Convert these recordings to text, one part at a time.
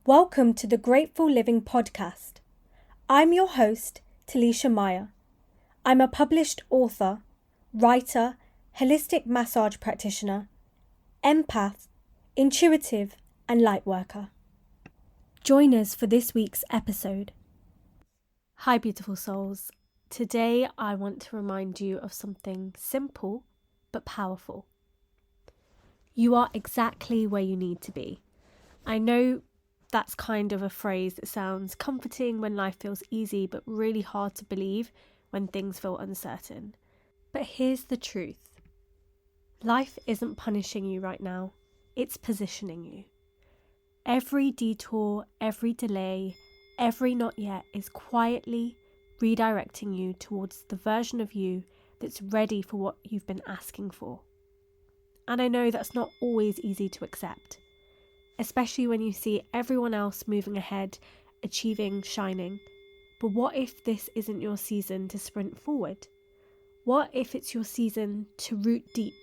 Welcome to the Grateful Living podcast. I'm your host, Talesha. I'm a published author, writer, holistic massage practitioner, empath, intuitive, and light worker. Join us for this week's episode. Hi, beautiful souls. Today I want to remind you of something simple but powerful. You are exactly where you need to be. I know that's kind of a phrase that sounds comforting when life feels easy, but really hard to believe when things feel uncertain. But here's the truth. Life isn't punishing you right now. It's positioning you. Every detour, every delay, every not yet is quietly redirecting you towards the version of you that's ready for what you've been asking for. And I know that's not always easy to accept, especially when you see everyone else moving ahead, achieving, shining. But what if this isn't your season to sprint forward? What if it's your season to root deep?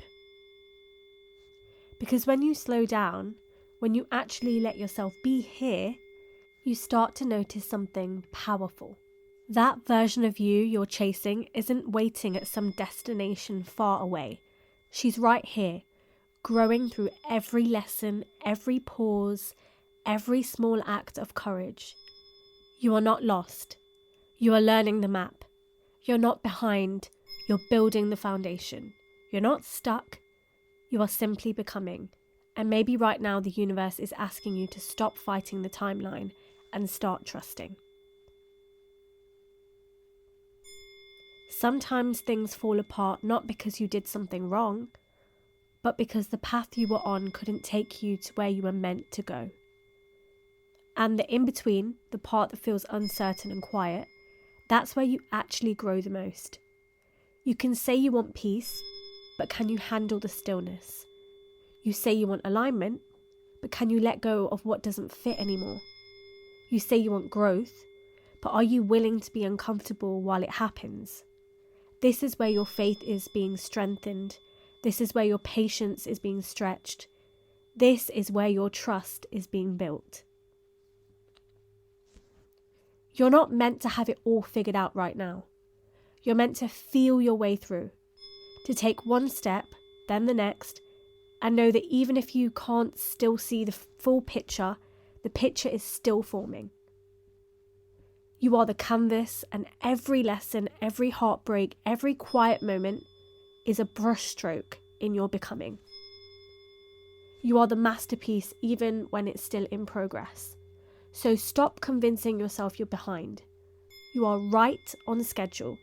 Because when you slow down, when you actually let yourself be here, you start to notice something powerful. That version of you're chasing isn't waiting at some destination far away. She's right here, growing through every lesson, every pause, every small act of courage. You are not lost. You are learning the map. You're not behind. You're building the foundation. You're not stuck. You are simply becoming. And maybe right now the universe is asking you to stop fighting the timeline and start trusting. Sometimes things fall apart not because you did something wrong, but because the path you were on couldn't take you to where you were meant to go. And the in-between, the part that feels uncertain and quiet, that's where you actually grow the most. You can say you want peace, but can you handle the stillness? You say you want alignment, but can you let go of what doesn't fit anymore? You say you want growth, but are you willing to be uncomfortable while it happens? This is where your faith is being strengthened. This is where your patience is being stretched. This is where your trust is being built. You're not meant to have it all figured out right now. You're meant to feel your way through, to take one step, then the next, and know that even if you can't still see the full picture, the picture is still forming. You are the canvas, and every lesson, every heartbreak, every quiet moment is a brushstroke in your becoming. You are the masterpiece even when it's still in progress. So stop convincing yourself you're behind. You are right on schedule.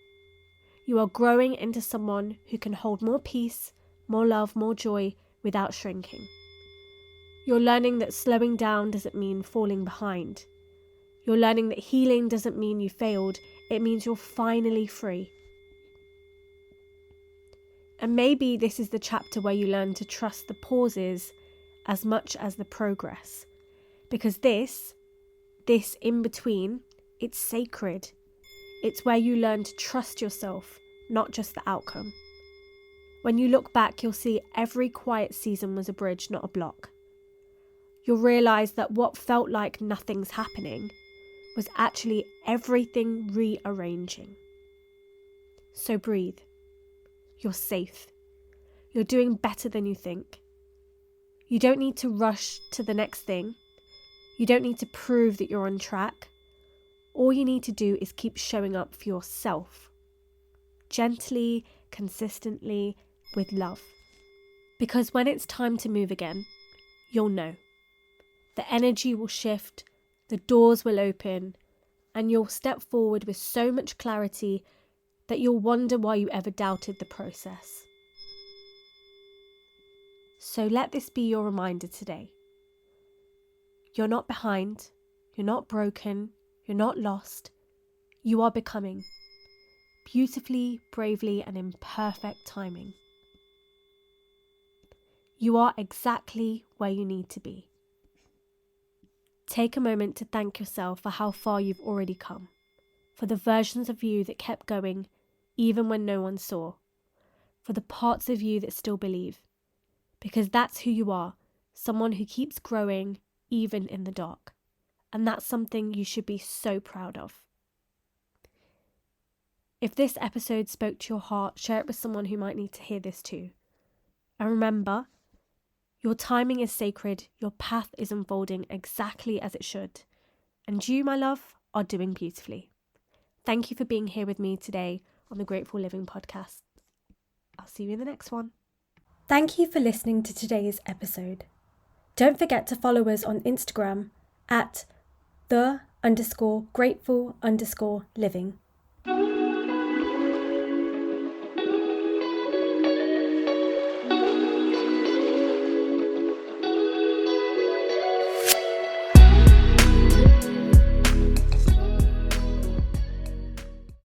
You are growing into someone who can hold more peace, more love, more joy without shrinking. You're learning that slowing down doesn't mean falling behind. You're learning that healing doesn't mean you failed. It means you're finally free. And maybe this is the chapter where you learn to trust the pauses as much as the progress. Because this in between, it's sacred. It's where you learn to trust yourself, not just the outcome. When you look back, you'll see every quiet season was a bridge, not a block. You'll realise that what felt like nothing's happening was actually everything rearranging. So breathe. You're safe. You're doing better than you think. You don't need to rush to the next thing. You don't need to prove that you're on track. All you need to do is keep showing up for yourself. Gently, consistently, with love. Because when it's time to move again, you'll know. The energy will shift, the doors will open, and you'll step forward with so much clarity that you'll wonder why you ever doubted the process. So let this be your reminder today. You're not behind, you're not broken, you're not lost. You are becoming, beautifully, bravely, and in perfect timing. You are exactly where you need to be. Take a moment to thank yourself for how far you've already come, for the versions of you that kept going even when no one saw, for the parts of you that still believe, because that's who you are, someone who keeps growing even in the dark. And that's something you should be so proud of. If this episode spoke to your heart, share it with someone who might need to hear this too. And remember, your timing is sacred, your path is unfolding exactly as it should. And you, my love, are doing beautifully. Thank you for being here with me today on the Grateful Living podcast. I'll see you in the next one. Thank you for listening to today's episode. Don't forget to follow us on Instagram at _the_grateful_living.